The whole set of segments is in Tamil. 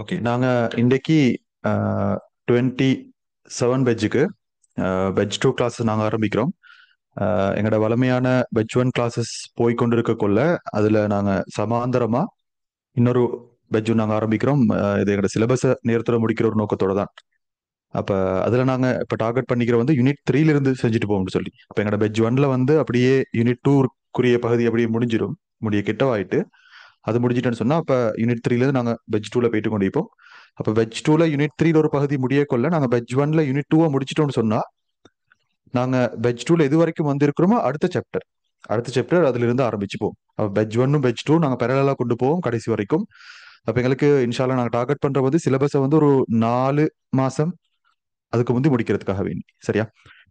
ஓகே, நாங்க இன்றைக்கு 27 வெஜ்ஜுக்கு வெஜ் டூ கிளாஸஸ் நாங்கள் ஆரம்பிக்கிறோம். எங்களோட வளமையான வெஜ் ஒன் கிளாஸஸ் போய் கொண்டிருக்கக்குள்ள அதில் நாங்கள் சமாந்தரமா இன்னொரு வெஜ் நாங்கள் ஆரம்பிக்கிறோம். இது எங்களோட சிலபஸை நேரத்தில் முடிக்கிற ஒரு நோக்கத்தோட தான். அப்போ அதில் நாங்கள் இப்போ டார்கெட் பண்ணிக்கிற வந்து யூனிட் 3ல இருந்து செஞ்சுட்டு போவோம்னு சொல்லி. அப்போ எங்களோட வெஜ் ஒன்ல வந்து அப்படியே யூனிட் 2க்குரிய பகுதி அப்படியே முடிஞ்சிடும், முடிய கிட்டவாயிட்டு. அது முடிஞ்சிட்டேன்னு சொன்னா அப்ப யூனிட் 3ல இருந்து நாங்க வெஜ் 2ல போயிட்டு கொண்டிருப்போம். அப்ப வெஜ் 2ல யூனிட் 3ல ஒரு பகுதி முடிய கொள்ள நாங்க வெஜ் 1ல யூனிட் 2 முடிச்சிட்டோம்னு சொன்னா நாங்க வெஜ் 2ல எது வரைக்கும் வந்திருக்கிறோமோ அடுத்த சாப்டர் அதுல இருந்து ஆரம்பிச்சுப்போம். வெஜ் 1ம் வெஜ் 2 நாங்க பேரலா கொண்டு போவோம் கடைசி வரைக்கும். அப்ப எங்களுக்கு இன்ஷால்லா நாங்க டார்கெட் பண்ற வந்து சிலபஸை வந்து ஒரு 4 மாசம் அதுக்கு முந்தி முடிக்கிறதுக்காக வேண்டி, சரியா?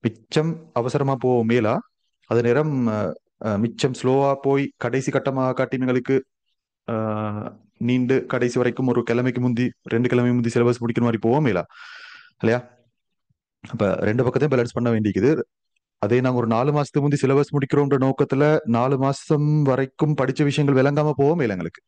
மிச்சம் அவசரமா போவோம் மேலா, அது நேரம் மிச்சம் ஸ்லோவா போய் கடைசி கட்டமாக காட்டி எங்களுக்கு ஆஹ் நீண்டு கடைசி வரைக்கும் ஒரு கிழமைக்கு முந்தி 2 கிழமை முந்தி சிலபஸ் முடிக்கிற மாதிரி போவோம் இல்ல இல்லையா? அப்ப ரெண்டு பக்கத்தையும் பேலன்ஸ் பண்ண வேண்டியது. அதே நாங்க ஒரு 4 மாசத்துக்கு முந்தி சிலபஸ் முடிக்கிறோம்ன்ற நோக்கத்துல 4 மாசம் வரைக்கும் படிச்ச விஷயங்கள் விளங்காம போவோம் இல்லை எங்களுக்கு.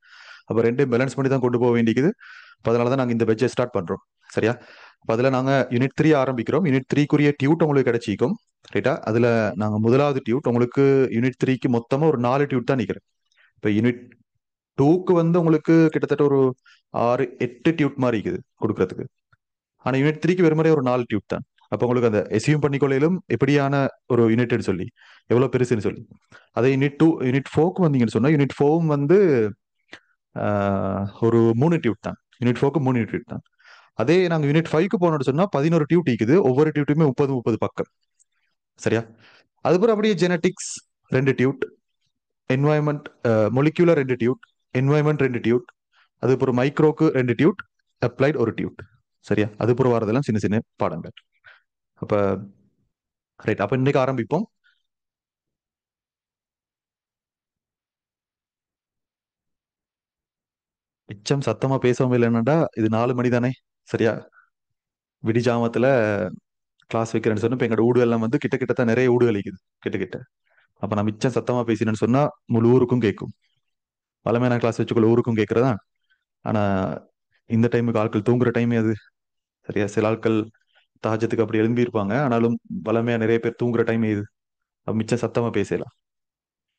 அப்ப ரெண்டையும் பேலன்ஸ் பண்ணி தான் கொண்டு போக வேண்டியது. அப்ப அதனாலதான் நாங்க இந்த பெட்சை ஸ்டார்ட் பண்றோம், சரியா? அப்ப அதுல நாங்க யூனிட் 3 ஆரம்பிக்கிறோம். யூனிட் 3க்குரிய டியூட் உங்களுக்கு கிடைச்சிக்கும், ரைட்டா? அதுல நாங்க முதலாவது டியூட் உங்களுக்கு யூனிட் 3க்கு மொத்தமா ஒரு 4 டியூட் தான் நிக்கிறேன். இப்ப யூனிட் 2க்கு வந்து உங்களுக்கு கிட்டத்தட்ட ஒரு 6 8 டியூட் மாதிரி இருக்குது கொடுக்கறதுக்கு. ஆனா யூனிட் 3க்கு வெறுமனே ஒரு 4 டியூட் தான். அப்ப உங்களுக்கு அந்த எஸ்யூம் பண்ணிக்கொள்ளையிலும் எப்படியான ஒரு யூனிட்னு சொல்லி எவ்வளவு பெருசுன்னு சொல்லி. அதே யூனிட் 4க்கு வந்தீங்கன்னு சொன்னா யூனிட் 4 வந்து ஒரு 3 டியூட் தான். யூனிட் 4க்கு 3 டியூட் தான். அதே நாங்க யூனிட் 5க்கு போனோம்னு சொன்னா 11 டியூட் இருக்குது, ஒவ்வொரு டியூட்டுமே 30 30 பக்கம், சரியா? அதுக்கப்புறம் அப்படியே ஜெனட்டிக்ஸ் 2 டியூட், என்வாயன்மெண்ட் மொலிக்யூலர் 2 டியூட், என்வாயன்மெண்ட் 2 டியூட், அதுக்கப்புறம் மைக்ரோக்கு 2 டியூட், அப்ளைட் ஒரு டியூட், சரியா? அதுக்கப்புறம் வரதெல்லாம் சின்ன சின்ன பாடங்கள். அப்ப ரைட், அப்ப இன்னைக்கு ஆரம்பிப்போம். மிச்சம் சத்தமா பேசவும் இல்லைன்னாடா, இது 4 மணி தானே, சரியா? விடிஜாமத்துல கிளாஸ் வைக்கிறேன்னு சொன்னா இப்ப எங்களோட ஊடு எல்லாம் வந்து கிட்ட கிட்ட தான் நிறைய ஊடு அளிக்குது கிட்ட கிட்ட. அப்ப நான் மிச்சம் சத்தமா பேசினேன்னு சொன்னா முழு ஊருக்கும் கேட்கும். பழமையான கிளாஸ் வச்சுக்குள்ள ஊருக்கும் கேட்கறதா. ஆனா இந்த டைமுக்கு ஆட்கள் தூங்குற டைமே அது, சரியா? சில ஆட்கள் தஹஜத்துக்கு அப்படி எழும்பி இருப்பாங்க, ஆனாலும் வளமையா நிறைய பேர் தூங்குற டைம் இது. அப்ப மிச்சம் சத்தமா பேசலாம்.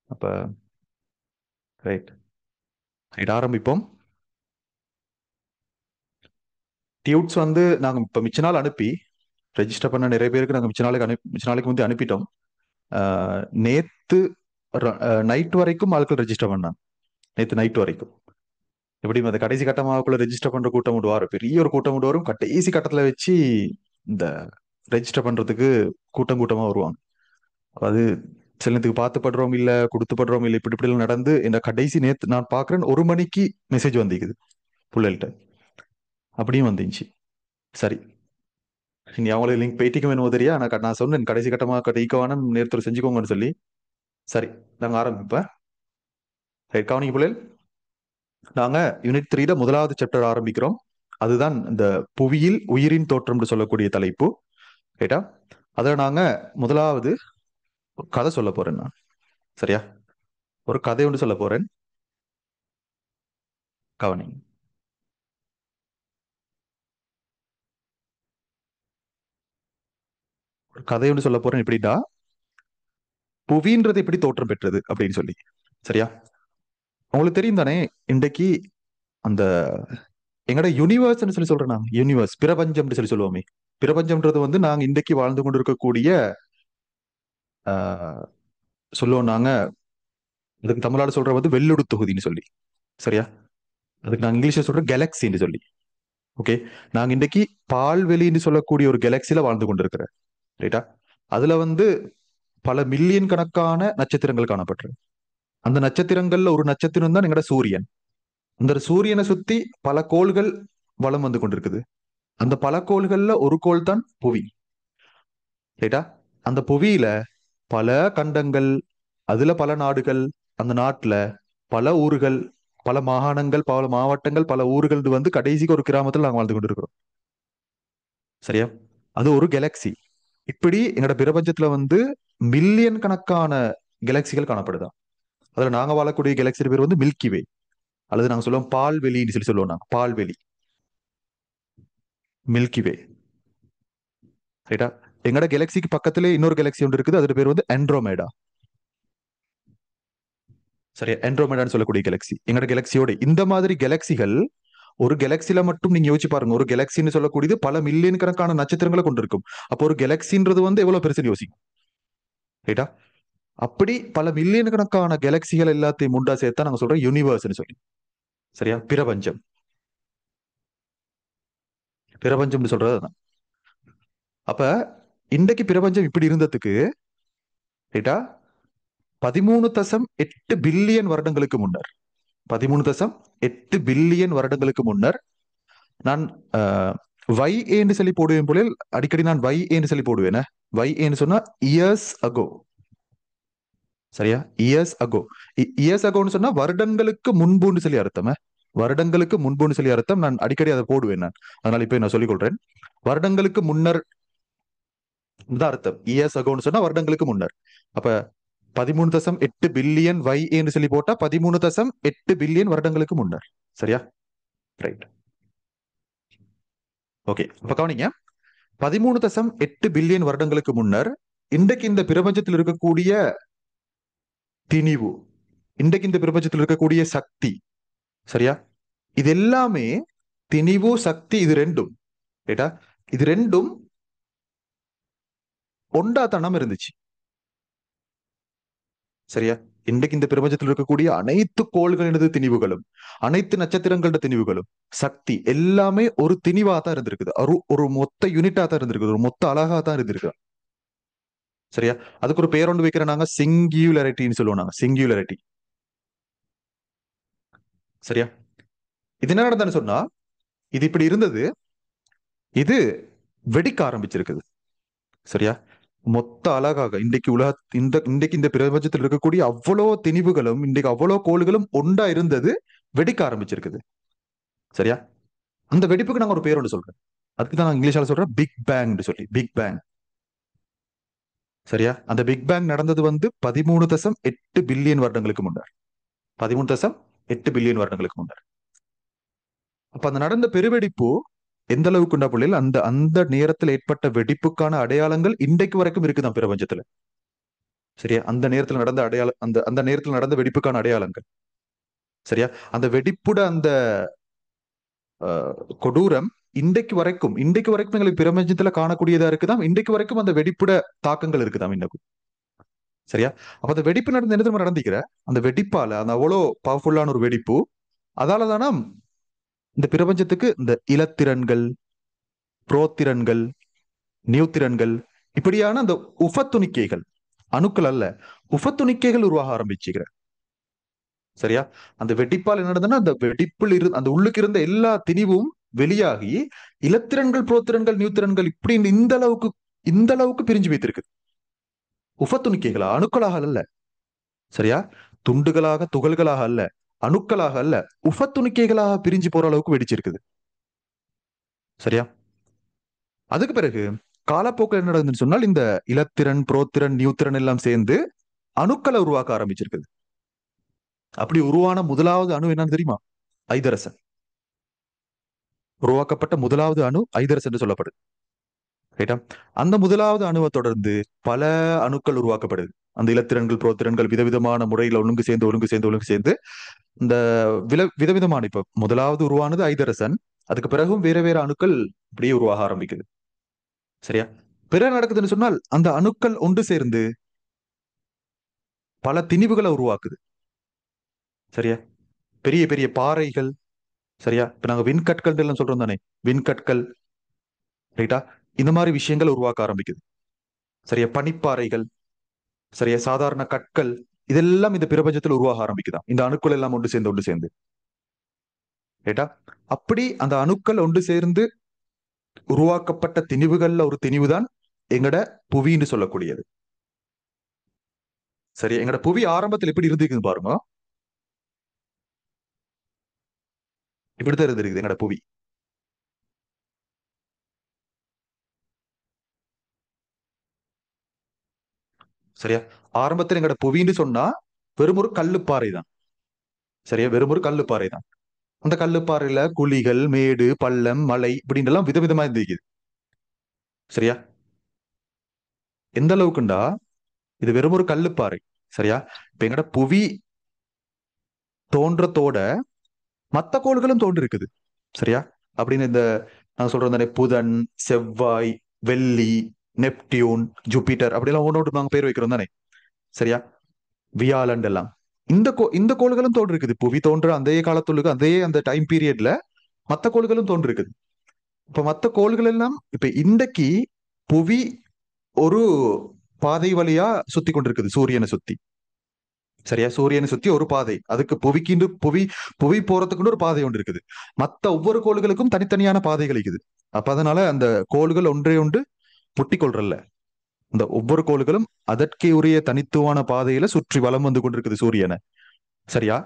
அப்ப ரைட், ரைட் ஆரம்பிப்போம். டியூட்ஸ் வந்து நாங்க இப்ப மிச்ச நாள் அனுப்பி ரெஜிஸ்டர் பண்ண நிறைய பேருக்கு நாங்க மிச்ச நாளைக்கு முந்தைய அனுப்பிட்டோம். நேத்து நைட் வரைக்கும் ஆட்கள் ரெஜிஸ்டர் பண்ணாங்க. நேத்து நைட் வரைக்கும். எப்படியும் அந்த கடைசி கட்டமாக்குள்ள ரெஜிஸ்டர் பண்ற கூட்டம் விடுவாரு, பெரிய ஒரு கூட்டம் விடுவாரும் கடைசி கட்டத்துல வச்சு இந்த ரெஜிஸ்டர் பண்றதுக்கு கூட்டம் கூட்டமா வருவாங்க. அது சிலத்துக்கு பார்த்து படுறோம் இல்ல, கொடுத்து படுறோம் இல்ல, இப்படி இப்படி எல்லாம் நடந்து இந்த கடைசி நேத்து நான் பாக்குறேன் 1 மணிக்கு மெசேஜ் வந்திக்குது புள்ளல்கிட்ட. அப்படியும் வந்துச்சு. சரி, நீ அவங்களுக்கு லிங்க் போயிட்டிக்கும் வேணும் தெரியா, நான் சொன்னேன் கடைசி கட்டமா ஈக்கவான நேரத்தில் செஞ்சுக்கோங்கன்னு சொல்லி. சரி, நாங்க ஆரம்பிப்பேன். ரைட், கவனிங்க புள்ளல். நாங்க யூனிட் 3ல முதலாவது சாப்டர் ஆரம்பிக்கிறோம். அதுதான் இந்த புவியில் உயிரின் தோற்றம்னு சொல்லக்கூடிய தலைப்பு, ரைட்டா? அதுல நாங்க முதலாவது ஒரு கதை சொல்ல போறேன் நான், சரியா? ஒரு கதை ஒன்று சொல்ல போறேன், கவனிங்க. ஒரு கதை ஒன்று சொல்ல போறேன், எப்படின்னா புவின்றது எப்படி தோற்றம் பெற்றது அப்படின்னு சொல்லி, சரியா? உங்களுக்கு தெரியும் தானே, இன்றைக்கு அந்த எங்கட யூனிவர்ஸ்னு சொல்லி சொல்றேன் நான், யூனிவர்ஸ் பிரபஞ்சம்னு சொல்லி சொல்லுவோமே. பிரபஞ்சம்ன்றது வந்து நாங்க இன்றைக்கு வாழ்ந்து கொண்டு இருக்கக்கூடிய ஆஹ், சொல்லுவோம் நாங்க, அதுக்கு தமிழால சொல்ற வந்து வெள்ளொடு தொகுதின்னு சொல்லி, சரியா? அதுக்கு நான் இங்கிலீஷ்ல சொல்றேன் கேலக்சின்னு சொல்லி. ஓகே, நாங்க இன்றைக்கு பால்வெளின்னு சொல்லக்கூடிய ஒரு கேலக்சில வாழ்ந்து கொண்டிருக்கிறேன், ரைட்டா? அதுல வந்து பல மில்லியன் கணக்கான நட்சத்திரங்கள் காணப்படுறது. அந்த நட்சத்திரங்கள்ல ஒரு நட்சத்திரம் தான் எங்கட சூரியன். அந்த சூரியனை சுத்தி பல கோள்கள் வலம் வந்து கொண்டிருக்குது. அந்த பல கோள்கள்ல ஒரு கோள் தான் புவி, ரைட்டா? அந்த புவியில பல கண்டங்கள், அதுல பல நாடுகள், அந்த நாட்டுல பல ஊர்கள், பல மாகாணங்கள், பல மாவட்டங்கள், பல ஊர்கள் வந்து கடைசிக்கு ஒரு கிராமத்துல நாங்க வாழ்ந்து கொண்டிருக்கிறோம், சரியா? அது ஒரு கேலக்சி. இப்படி எங்கட பிரபஞ்சத்துல வந்து மில்லியன் கணக்கான கேலக்சிகள் காணப்படுதா. அதுல நாங்க வாழக்கூடிய கேலக்சி பேர் வந்து மில்கி வே, அல்லது நாங்க சொல்லுவோம் பால்வெளின்னு சொல்லி சொல்லுவோம் நாங்க, பால்வெளி. மில்கி வே. ரைட்டா? எங்கட கேலக்சிக்கு பக்கத்திலே இன்னொரு கேலக்சி ஒன்று இருக்குது, அதோட பேர் வந்து ஆண்ட்ரோமேடா. சரியா? ஆண்ட்ரோமேடான்னு சொல்லக்கூடிய கேலக்சி எங்கட கேலக்சியோட. இந்த மாதிரி கேலக்சிகள் ஒரு கேலக்சில மட்டும் நீங்க யோசிச்சு பாருங்க. ஒரு கேலக்சின்னு சொல்லக்கூடியது பல மில்லியன் கணக்கான நட்சத்திரங்களை கொண்டிருக்கும். அப்போ ஒரு கேலக்சின்றது வந்து எவ்வளவு பெருசுன்னு யோசிக்கும். ரைட்டா? அப்படி பல மில்லியன் கணக்கான கேலக்சிகள் எல்லாத்தையும் உண்டா சேர்த்தா நாங்க சொல்றோம் யூனிவர்ஸ்னு சொல்லி. சரியா? பிரபஞ்சம். பிரபஞ்சம்னு சொல்றது அதான். அப்ப இன்றைக்கு பிரபஞ்சம் இப்படி இருந்ததுக்கு, ரைட்டா, 13.8 பில்லியன் வருடங்களுக்கு முன்னர், 13.8 பில்லியன் வருடங்களுக்கு முன்னர் நான் வை ஏன்னு சொல்லி போடுவேன் போல, அடிக்கடி நான் வை ஏன்னு சொல்லி போடுவேன். வை ஏன்னு சொன்னா இயர்ஸ் அகோ. சரியா? Years ago. இயர்ஸ் அகோன்னு சொன்னா வருடங்களுக்கு முன்புன்னு சொல்லி அர்த்தம். வருடங்களுக்கு முன்புன்னு சொல்லி அர்த்தம். நான் அடிக்கடி அதை போடுவேன் நான். அதனால இப்ப நான் சொல்லிக் கொள்றேன். வருடங்களுக்கு முன்னர் தான் அர்த்தம். இயர்ஸ் அகோன்னு சொன்னா வருடங்களுக்கு முன்னர். அப்ப 13.8 பில்லியன் வை ஏன்னு சொல்லி போட்டா 13.8 பில்லியன் வருடங்களுக்கு முன்னர். சரியா? ரைட். ஓகே, அப்ப கவனிங்க. 13.8 பில்லியன் வருடங்களுக்கு முன்னர் இன்றைக்கு இந்த பிரபஞ்சத்தில் இருக்கக்கூடிய திணிவு, இன்றைக்கு இந்த பிரபஞ்சத்தில் இருக்கக்கூடிய சக்தி, சரியா, இது எல்லாமே திணிவு சக்தி இது ரெண்டும், ரைட்டா, இது ரெண்டும் ஒண்டாத்தனம் இருந்துச்சு. சரியா? இன்றைக்கு இந்த பிரபஞ்சத்தில் இருக்கக்கூடிய அனைத்து கோள்களினது திணிவுகளும், அனைத்து நட்சத்திரங்களோட திணிவுகளும், சக்தி எல்லாமே ஒரு திணிவா தான் இருந்திருக்குது. ஒரு மொத்த யூனிட்டா தான் இருந்திருக்குது, ஒரு மொத்த அழகா தான் இருந்திருக்கு. சரியா? அதுக்கு ஒரு பேர் ஒன்று வைக்கிற நாங்க சிங்கியுலரிட்டின்னு சொல்லுவோம். நாங்க சிங்கியுலரிட்டி. சரியா? இது என்ன நடந்ததுன்னு சொன்னா, இது இப்படி இருந்தது, இது வெடிக்க ஆரம்பிச்சிருக்குது. சரியா? மொத்த அழகாக இன்றைக்கு இன்றைக்கு இந்த பிரபஞ்சத்தில் இருக்கக்கூடிய அவ்வளோ திணிவுகளும், இன்றைக்கு அவ்வளோ கோள்களும் ஒண்டா இருந்தது, வெடிக்க ஆரம்பிச்சிருக்குது. சரியா? அந்த வெடிப்புக்கு நாங்க ஒரு பேர் ஒன்று சொல்றேன். அதுக்கு தான் நான் இங்கிலீஷால சொல்றேன் பிக் பேங் சொல்லி. Big bang. சரியா? அந்த பிக் பேங் நடந்தது வந்து 13.8 பில்லியன் வருடங்களுக்கு முன்னர். 13.8 பில்லியன் வருடங்களுக்கு முன்னர். அப்ப அந்த நடந்த பெருவெடிப்பு எந்த அளவுக்கு பிள்ளைகள், அந்த அந்த நேரத்தில் ஏற்பட்ட வெடிப்புக்கான அடையாளங்கள் இன்றைக்கு வரைக்கும் இருக்குதான் பிரபஞ்சத்துல. சரியா? அந்த நேரத்தில் நடந்த அடையாளம், அந்த அந்த நேரத்தில் நடந்த வெடிப்புக்கான அடையாளங்கள். சரியா? அந்த வெடிப்புட அந்த கொடூரம் இன்றைக்கு வரைக்கும் எங்களுக்கு பிரபஞ்சத்துல காணக்கூடியதா இருக்குதாம். இன்றைக்கு வரைக்கும் அந்த வெடிப்புட தாக்கங்கள் இருக்குதாம் இன்னும். சரியா? அப்ப அந்த வெடிப்பு நடந்த என்ன நடந்திக்கிற, அந்த வெடிப்பால, அந்த அவ்வளோ பவர்ஃபுல்லான ஒரு வெடிப்பு, அதால தானே இந்த பிரபஞ்சத்துக்கு இந்த இலத்திரன்கள், புரோத்திரன்கள், நியூத்திரன்கள், இப்படியான அந்த உபத்துணிக்கைகள், அணுக்கள் அல்ல, உபத்துணிக்கைகள் உருவாக ஆரம்பிச்சுக்கிற. சரியா? அந்த வெடிப்பால் என்ன நடந்ததுன்னா, அந்த வெடிப்பில் அந்த உள்ளுக்கு இருந்த எல்லா திணிவும் வெளியாகி இலத்திரன்கள், புரோத்திரன்கள், நியூத்திரன்கள் இப்படி இந்த அளவுக்கு பிரிஞ்சு வைத்திருக்கு. உபத்துணிக்கைகளா, அணுக்களாக அல்ல. சரியா? துண்டுகளாக, துகள்களாக அல்ல, அணுக்களாக அல்ல, உபத்துணிக்கைகளாக பிரிஞ்சு போற அளவுக்கு வெடிச்சிருக்குது. சரியா? அதுக்கு பிறகு காலப்போக்கில் என்ன நடக்குதுன்னு சொன்னால், இந்த இலத்திரன், புரோத்திரன், நியூத்திரன் எல்லாம் சேர்ந்து அணுக்களை உருவாக்க ஆரம்பிச்சிருக்குது. அப்படி உருவான முதலாவது அணு என்னன்னு தெரியுமா? ஐதரசன். உருவாக்கப்பட்ட முதலாவது அணு ஐதரசன் என்று சொல்லப்படுது. ரைட்டா? அந்த முதலாவது அணுவை தொடர்ந்து பல அணுக்கள் உருவாக்கப்படுது. அந்த இலத்திரன்கள், புரோத்திரன்கள் விதவிதமான முறையில ஒழுங்கு சேர்ந்து இந்த விதவிதமான, இப்ப முதலாவது உருவானது ஐதரசன். அதுக்கு பிறகும் வேற வேற அணுக்கள் இப்படியே உருவாக ஆரம்பிக்குது. சரியா? பிற நடக்குதுன்னு சொன்னால், அந்த அணுக்கள் ஒன்று சேர்ந்து பல திணிவுகளை உருவாக்குது. சரியா? பெரிய பெரிய பாறைகள். சரியா? இப்ப நாங்க விண்கற்கள் எல்லாம் சொல்றோம் தானே, விண்கற்கள். ரைட்டா? இந்த மாதிரி விஷயங்கள் உருவாக்க ஆரம்பிக்குது. சரியா? பனிப்பாறைகள். சரியா? சாதாரண கற்கள். இதெல்லாம் இந்த பிரபஞ்சத்தில் உருவாக ஆரம்பிக்குதான், இந்த அணுக்கள் எல்லாம் ஒன்று சேர்ந்து. ரைட்டா? அப்படி அந்த அணுக்கள் ஒன்று சேர்ந்து உருவாக்கப்பட்ட திணிவுகள்ல ஒரு திணிவு தான் எங்கட புவின்னு சொல்லக்கூடியது. சரி, எங்கட புவி ஆரம்பத்தில் எப்படி இருந்துக்குன்னு பாருங்க. இப்படித்தான் இருந்திருக்குது எங்கட புவி. சரியா? ஆரம்பத்தில் எங்கட புவின்னு சொன்னா வெறும் ஒரு கல்லுப்பாறை தான். சரியா? வெறும் ஒரு கல்லுப்பாறை தான். அந்த கல்லுப்பாறையில குழிகள், மேடு, பள்ளம், மலை இப்படின்னு எல்லாம் விதவிதமா இருந்திருக்குது. சரியா? எந்த அளவுக்குண்டா இது வெறும் ஒரு கல்லுப்பாறை. சரியா? இப்ப எங்கட புவி தோன்றத்தோட மத்த கோள்களும் தோன்றி இருக்குது. சரியா? அப்படின்னு இந்த நான் சொல்றேன் தானே, புதன், செவ்வாய், வெள்ளி, நெப்டியூன், ஜூபிட்டர் அப்படிலாம் ஒன்னோட்டு நாங்க பேர் வைக்கிறோம் தானே. சரியா? வியாழன் எல்லாம் இந்த கோள்களும் தோன்றி இருக்குது. புவி தோன்ற அதே காலத்துள்ளுக்கு அதே அந்த டைம் பீரியட்ல மத்த கோள்களும் தோன்றி இருக்குது. இப்ப மத்த கோள்கள் எல்லாம் இப்ப இன்றைக்கு புவி ஒரு பாதை வழியா சுத்தி கொண்டிருக்குது சூரியனை சுத்தி. சரியா? சூரியனை சுத்தி ஒரு பாதை, அதுக்கு புவிக்கு புவி புவி போறதுக்குன்னு ஒரு பாதை ஒன்று இருக்குது. மத்த ஒவ்வொரு கோள்களுக்கும் தனித்தனியான பாதைகள் இருக்குது. அப்ப அதனால அந்த கோள்கள் ஒன்றே ஒன்று முட்டி கொள்றல்ல. இந்த ஒவ்வொரு கோள்களும் அதற்கே உரிய தனித்துவமான பாதையில சுற்றி வலம் வந்து கொண்டிருக்குது சூரியனை. சரியா?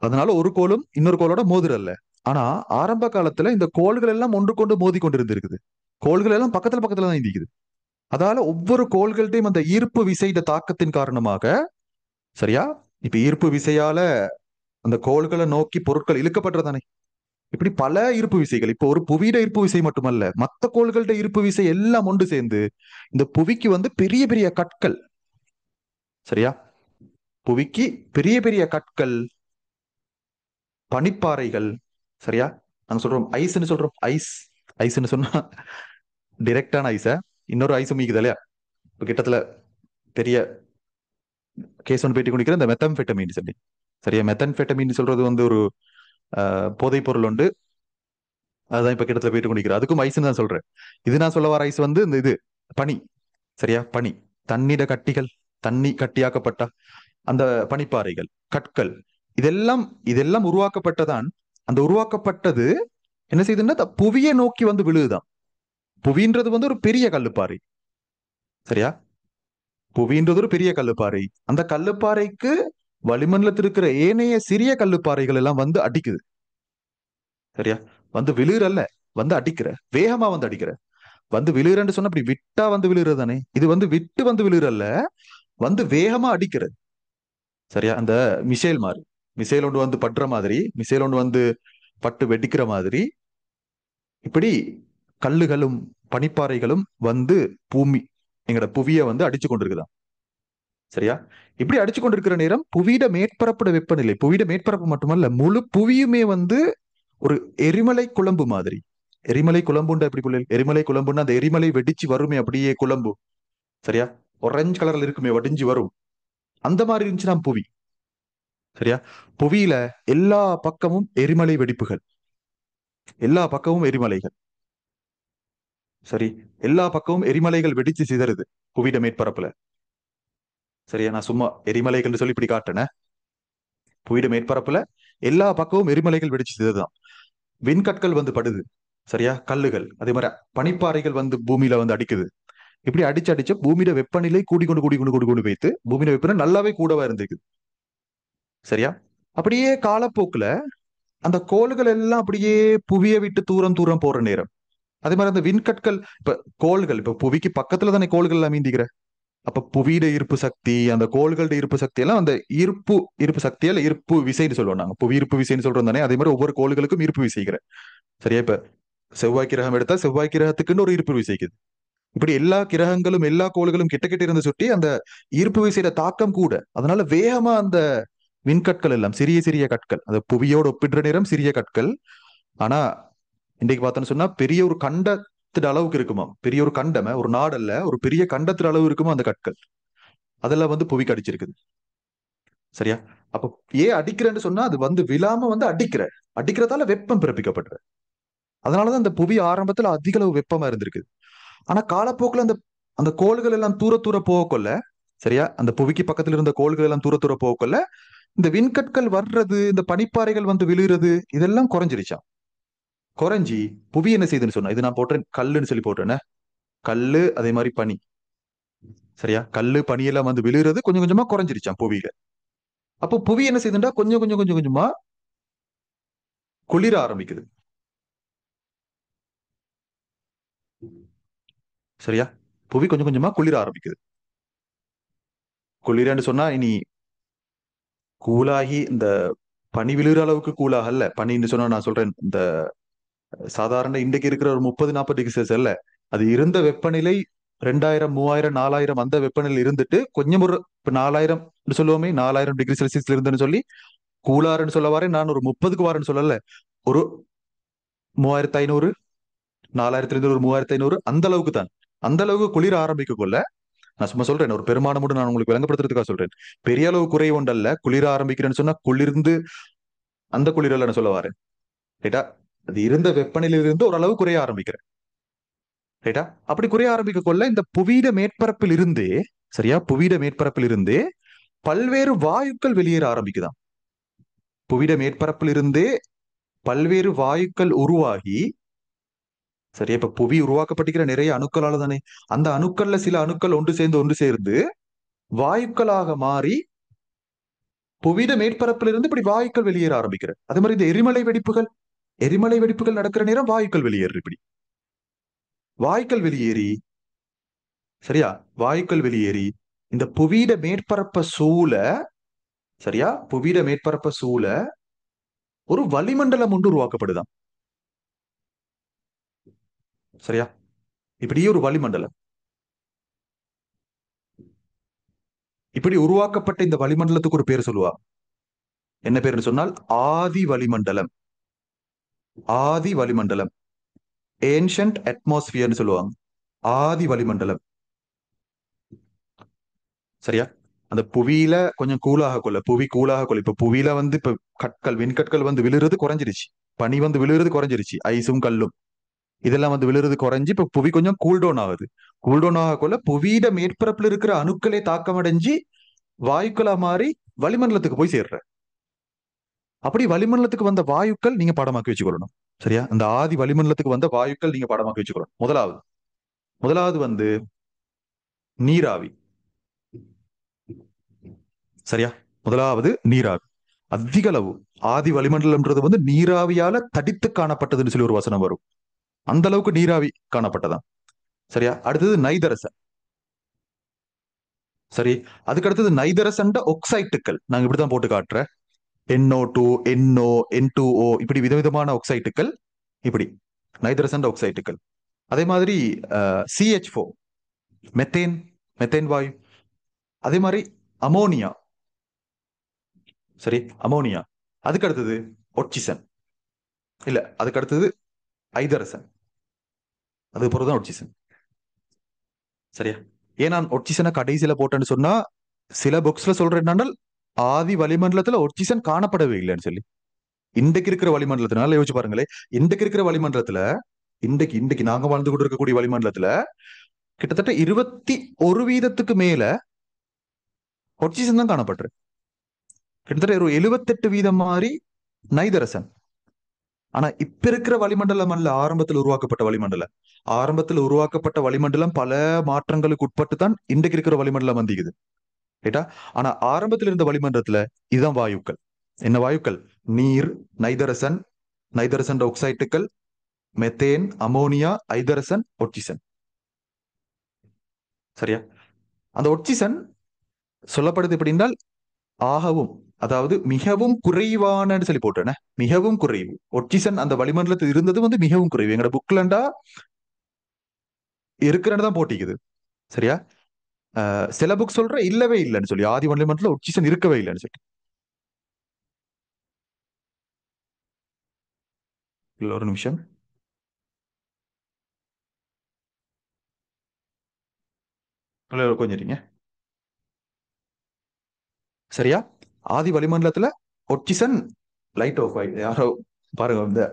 அதனால ஒரு கோளும் இன்னொரு கோளோட மோதுறல்ல. ஆனா ஆரம்ப காலத்துல இந்த கோள்கள் எல்லாம் ஒன்றுக்கொண்டு மோதி கொண்டிருந்திருக்குது. கோள்கள் எல்லாம் பக்கத்துல பக்கத்துல தான் இருக்குது. அதால ஒவ்வொரு கோள்கள்டையும் அந்த ஈர்ப்பு விசைட தாக்கத்தின் காரணமாக, சரியா, இப்ப ஈர்ப்பு விசையால அந்த கோள்களை நோக்கி பொருட்கள் இழுக்கப்படுறதானே. இப்படி பல ஈர்ப்பு விசைகள், இப்போ ஒரு புவியிட ஈர்ப்பு விசை மட்டுமல்ல, மத்த கோள்கள்ட ஈர்ப்பு விசை எல்லாம் ஒன்று சேர்ந்து இந்த புவிக்கு வந்து பெரிய பெரிய கற்கள். சரியா? புவிக்கு பெரிய பெரிய கற்கள், பனிப்பாறைகள். சரியா? நாங்க சொல்றோம் ஐஸ்ன்னு சொல்றோம். ஐஸ்ன்னு சொன்னா டிரெக்டான ஐஸ, இன்னொரு ஐஸும் மீக்குது இல்லையா? இப்ப கிட்டத்துல பெரிய கேஸ் ஒன்று பேட்டி குடிக்கிற இந்த மெத்தம்பெட்டமின் சொல்லி. சரியா? மெத்தன்பெட்டமின் சொல்றது வந்து ஒரு போதைப் பொருள் உண்டு. அதுதான் இப்ப கிட்டத்துல போயிட்டு குடிக்கிறேன். அதுக்கும் ஐஸ்ன்னு தான் சொல்றேன். இது நான் சொல்ல வர ஐஸ் வந்து இந்த இது பனி. சரியா? பனி, தண்ணீர கட்டிகள், தண்ணி கட்டியாக்கப்பட்ட அந்த பனிப்பாறைகள், கற்கள், இதெல்லாம் இதெல்லாம் உருவாக்கப்பட்டதான். அந்த உருவாக்கப்பட்டது என்ன செய்யுதுன்னா புவியை நோக்கி வந்து விழுதுதான். புவின்றது வந்து ஒரு பெரிய கல்லுப்பாறை. சரியா? புவின்றது ஒரு பெரிய கல்லுப்பாறை. அந்த கல்லுப்பாறைக்கு வளிமண்டலத்தில் இருக்கிற ஏனைய சிறிய கல்லுப்பாறைகள் எல்லாம் வந்து அடிக்குது. சரியா? வந்து விழுறல்ல, வந்து அடிக்கிற, வேகமா வந்து அடிக்கிற. வந்து விழுறன்னு சொன்னா அப்படி விட்டா வந்து விழுறது தானே. இது வந்து விட்டு வந்து விழுறல்ல, வந்து வேகமா அடிக்கிறது. சரியா? அந்த மிசைல் மாதிரி, மிசைல் ஒன்று வந்து படுற மாதிரி, மிசைல் ஒன்று வந்து பட்டு வெடிக்கிற மாதிரி, இப்படி கல்லுகளும் பனிப்பாறைகளும் வந்து பூமி எங்கட புவிய வந்து அடிச்சு கொண்டிருக்குதாம். சரியா? இப்படி அடிச்சு கொண்டிருக்கிற நேரம் புவியிட மேற்பரப்போட வெப்பநிலை, புவியிட மேற்பரப்பு மட்டுமல்ல முழு புவியுமே வந்து ஒரு எரிமலை குழம்பு மாதிரி. எரிமலை குழம்புண்டா எப்படி புள்ளி, எரிமலை குழம்புன்னா அந்த எரிமலை வெடிச்சு வருமே அப்படியே குழம்பு. சரியா? ஒரஞ்சு கலர்ல இருக்குமே, வடிஞ்சு வரும். அந்த மாதிரி இருந்துச்சுன்னா புவி. சரியா? புவியில எல்லா பக்கமும் எரிமலை வெடிப்புகள், எல்லா பக்கமும் எரிமலைகள். சரி? எல்லா பக்கமும் எரிமலைகள் வெடிச்சு சிதறுது புவியிட மேற்பரப்புல. சரியா? நான் சும்மா எரிமலைகள்னு சொல்லி இப்படி காட்டுனேன். புவியிட மேற்பரப்புல எல்லா பக்கமும் எரிமலைகள் வெடிச்சு சிதறுதான். விண்கற்கள் வந்து படுது. சரியா? கல்லுகள் அதே மாதிரி பனிப்பாறைகள் வந்து பூமியில வந்து அடிக்குது. இப்படி அடிச்சு அடிச்சு பூமியோட வெப்பநிலை கூடிக்கொண்டு கூடிக்கொண்டு கூடிக்கொண்டு போய்த்து பூமியோட வெப்பநிலை நல்லாவே கூடவா இருந்திருக்கு. சரியா? அப்படியே காலப்போக்குல அந்த கோள்கள் எல்லாம் அப்படியே புவியை விட்டு தூரம் தூரம் போற நேரம், அதே மாதிரி அந்த விண்கற்கள் இப்ப கோள்கள் இப்ப புவிக்கு பக்கத்துல தானே கோள்கள் எல்லாம் மீந்திக்கிற. அப்ப புவியிட ஈர்ப்பு சக்தி, அந்த கோள்களோட ஈர்ப்பு சக்தி எல்லாம் அந்த ஈர்ப்பு ஈர்ப்பு சக்தியால ஈர்ப்பு விசைன்னு சொல்லுவோம் நாங்க. புவி ஈர்ப்பு விசைன்னு சொல்றோம் தானே. அதே மாதிரி ஒவ்வொரு கோள்களுக்கும் ஈர்ப்பு விசைக்கிற. சரியா? இப்ப செவ்வாய் கிரகம் எடுத்தா செவ்வாய் கிரகத்துக்குன்னு ஒரு ஈர்ப்பு விசைக்குது. இப்படி எல்லா கிரகங்களும் எல்லா கோள்களும் கிட்ட கிட்ட இருந்து சுட்டி அந்த ஈர்ப்பு விசையோட தாக்கம் கூட, அதனால வேகமா அந்த விண்கற்கள் எல்லாம் சிறிய சிறிய கற்கள், அந்த புவியோடு ஒப்பிடுற நேரம் சிறிய கற்கள். ஆனா இன்றைக்கு பார்த்தோன்னு சொன்னா பெரிய ஒரு கண்டத்திட அளவுக்கு இருக்குமா, பெரிய ஒரு கண்டம ஒரு நாடல்ல ஒரு பெரிய கண்டத்திட அளவு இருக்குமா அந்த கற்கள். அதெல்லாம் வந்து புவிக்கு அடிச்சிருக்குது. சரியா? அப்ப ஏன் அடிக்கிறேன்னு சொன்னா அது வந்து விழாம வந்து அடிக்கிறதால வெப்பம் பிறப்பிக்கப்படுற. அதனாலதான் அந்த புவி ஆரம்பத்துல அதிக அளவு வெப்பமா இருந்திருக்கு. ஆனா காலப்போக்கில் அந்த அந்த கோள்கள் எல்லாம் தூர தூர போக கொள்ள, சரியா, அந்த புவிக்கு பக்கத்துல இருந்த கோள்கள் எல்லாம் தூர தூர போக கொள்ள இந்த விண்கற்கள் வர்றது, இந்த பனிப்பாறைகள் வந்து விழுகிறது, இதெல்லாம் குறைஞ்சிருச்சாம். குறைஞ்சி புவி என்ன செய்யுதுன்னு சொன்னா, இது நான் போட்டேன் கல்லுன்னு சொல்லி போட்டேன். கல்லு அதே மாதிரி பனி. சரியா? கல்லு பனி எல்லாம் வந்து விழுகிறது கொஞ்சம் கொஞ்சமா குறைஞ்சிருச்சாம் புவியில. அப்போ புவி என்ன செய்யுதுண்டா கொஞ்சம் கொஞ்சம் கொஞ்சம் கொஞ்சமா குளிர ஆரம்பிக்குது. சரியா? புவி கொஞ்சம் கொஞ்சமா குளிர ஆரம்பிக்குது. குளிரன்னு சொன்னா இனி கூலாகி இந்த பனி விழுகிற அளவுக்கு கூலாக அல்ல. பனின்னு சொன்னா நான் சொல்றேன் இந்த சாதாரண இன்றைக்கு இருக்கிற ஒரு 30-40 டிகிரி செல்சியஸ் அல்ல. அது இருந்த வெப்பநிலை 2000 3000 4000 அந்த வெப்பநிலை இருந்துட்டு கொஞ்சம் ஒரு இப்ப 4000 சொல்லுவோமே 4000 டிகிரி செல்சியஸ்ல இருந்துன்னு சொல்லி கூலாருன்னு சொல்ல வரேன். நான் ஒரு 30க்கு வரேன்னு சொல்லல. ஒரு 3500 4500 ஒரு 3500 அந்த அளவுக்கு தான். அந்த அளவுக்கு குளிர ஆரம்பிக்க கொள்ள நான் சும்மா சொல்றேன் ஒரு பெருமானம் மட்டும் நான் உங்களுக்கு விளங்கப்படுத்துறதுக்காக சொல்றேன். பெரிய அளவு குறை ஒன்றல்ல. குளிர ஆரம்பிக்கிறேன்னு சொன்னா குளிர்ந்து அந்த குளிரல்ல நான் சொல்ல வரேன். ரைட்டா? அது இருந்த வெப்பநிலையிலிருந்து ஓரளவு குறைய ஆரம்பிக்கிறேன். ரைட்டா? அப்படி குறைய ஆரம்பிக்க கொள்ள இந்த புவியிட மேற்பரப்பில் இருந்தே சரியா புவியிட மேற்பரப்பில் இருந்தே பல்வேறு வாயுக்கள் வெளியேற ஆரம்பிக்குதாம். புவியிட மேற்பரப்பில் இருந்தே பல்வேறு வாயுக்கள் உருவாகி சரியா இப்ப புவி உருவாக்கப்பட்டிருக்கிற நிறைய அணுக்களால தானே அந்த அணுக்கள்ல சில அணுக்கள் ஒன்று சேர்ந்து வாயுக்களாக மாறி புவியிட மேற்பரப்பில் இருந்து இப்படி வாயுக்கள் வெளியேற ஆரம்பிக்கிற. அதே மாதிரி இந்த எரிமலை வெடிப்புகள் நடக்கிற நேரம் வாயுக்கள் வெளியேறு. இப்படி வாயுக்கள் வெளியேறி சரியா வாயுக்கள் வெளியேறி இந்த புவியிட மேற்பரப்ப சூழ சரியா புவியிட மேற்பரப்ப சூழ ஒரு வளிமண்டலம் ஒன்று உருவாக்கப்படுதாம். சரியா இப்படியே ஒரு வளிமண்டலம் இப்படி உருவாக்கப்பட்ட இந்த வளிமண்டலத்துக்கு ஒரு பேர் சொல்லுவா. என்ன பேருன்னு சொன்னால் ஆதி வளிமண்டலம். ஆதி வளிமண்டலம் ஏன்ஷன்ட் அட்மாஸ்பியர்னு சொல்லுவாங்க. ஆதி வளிமண்டலம். சரியா அந்த புவியில கொஞ்சம் கூலாக கொள்ள புவி கூலாக கொள்ள இப்ப புவியில வந்து இப்ப விண்கற்கள் வந்து விழுறது குறைஞ்சிருச்சு. பனி வந்து விழுறது குறைஞ்சிருச்சு. ஐஸும் கல்லும் இதெல்லாம் வந்து விழுறது குறைஞ்சு இப்ப புவி கொஞ்சம் கூல்டவுன் ஆகுது. கூல்டவுன் ஆக கொள்ள புவியிட மேற்பரப்புல இருக்கிற அணுக்களே தாக்கமடைஞ்சு வாயுக்களா மாறி வளிமண்டலத்துக்கு போய் சேர்ற. அப்படி வளிமண்டலத்துக்கு வந்த வாயுக்கள் நீங்க பாடமாக்கி வச்சுக்கொள்ளணும். சரியா அந்த ஆதி வளிமண்டலத்துக்கு வந்த வாயுக்கள் நீங்க பாடமாக்கி வச்சுக்கணும். முதலாவது முதலாவது வந்து நீராவி. சரியா முதலாவது நீராவி. அதிக அளவு ஆதி வளிமண்டலம்ன்றது வந்து நீராவியால தடித்து காணப்பட்டதுன்னு சொல்லி ஒரு வசனம் வரும். அந்த அளவுக்கு நீராவி காணப்பட்டதாம். சரியா அடுத்தது நைதரசன். சரி அதுக்கு அடுத்தது நைதரசன் ஒக்சைட்டுகள் நாங்க இப்படிதான் போட்டு காட்டுறேன். NO2 NO N2O இப்படி விதவிதமான ஒக்சைட்டுகள். இப்படி நைதரசன் ஒக்சைட்டுகள். அதே மாதிரி CH4 மெத்தேன் மெத்தேன் வாயு. அதே மாதிரி அமோனியா. சரி அமோனியா. அதுக்கு அடுத்தது ஒட்சிசன். இல்ல அதுக்கு அடுத்தது ஐதரசன். அது பிறகுதான் ஒட்சிசன். சரியா ஏன் நான் ஒட்சிசனை கடைசியில போட்டேன்னு சொன்னா சில புக்ஸ்ல சொல்றேன் என்னன்னா ஆதி வளிமண்டலத்துல ஒட்சிசன் காணப்படவே இல்லைன்னு சொல்லி. இன்றைக்கு இருக்கிற வளிமண்டலத்தினால யோசிச்சு பாருங்களேன். இன்றைக்கு இருக்கிற வளிமண்டலத்துல இன்றைக்கு இன்றைக்கு நாங்க வாழ்ந்து கொண்டு இருக்கக்கூடிய வளிமண்டலத்துல கிட்டத்தட்ட 21% மேல ஒட்சிசன் தான் காணப்பட்டிருக்கு. கிட்டத்தட்ட ஒரு 78% மாதிரி நைதரசன். ஆனா இப்ப இருக்கிற வளிமண்டலம் அல்ல ஆரம்பத்தில் உருவாக்கப்பட்ட வளிமண்டலம். ஆரம்பத்தில் உருவாக்கப்பட்ட வளிமண்டலம் பல மாற்றங்களுக்கு உட்பட்டு தான் இன்றைக்கு இருக்கிற வளிமண்டலம் வந்திக்குது. ரைட்டா ஆனா ஆரம்பத்தில் இருந்த வளிமண்டலத்துல இதுதான் வாயுக்கள். என்ன வாயுக்கள்? நீர், நைதரசன், நைதரசன் ஆக்சைட்டுகள், மெத்தேன், அமோனியா, ஐதரசன், ஒட்சிசன். சரியா அந்த ஒட்சிசன் சொல்லப்படுது எப்படின்னால் ஆகவும் அதாவது மிகவும் குறைவான சொல்லி போட்டேன. மிகவும் குறைவு ஒட்சிசன் அந்த வளிமண்டலத்தில் இருந்தது வந்து மிகவும் குறைவு. எங்கட புக்லண்டா இருக்கிறன்னு தான் போட்டிக்குது. சரியா சில புக் சொல்ற இல்லவே இல்லைன்னு சொல்லி ஆதி வளிமண்டலத்துல ஒட்சிசன் இருக்கவே இல்லைன்னு சொல்லி. இல்ல ஒரு நிமிஷம். கொஞ்சம் இருங்க. சரியா ஆதி வளிமண்டலத்துல ஒட்சிசன் லைட் ஆஃப் ஆயிடுது. யாரோ பாருங்க இந்த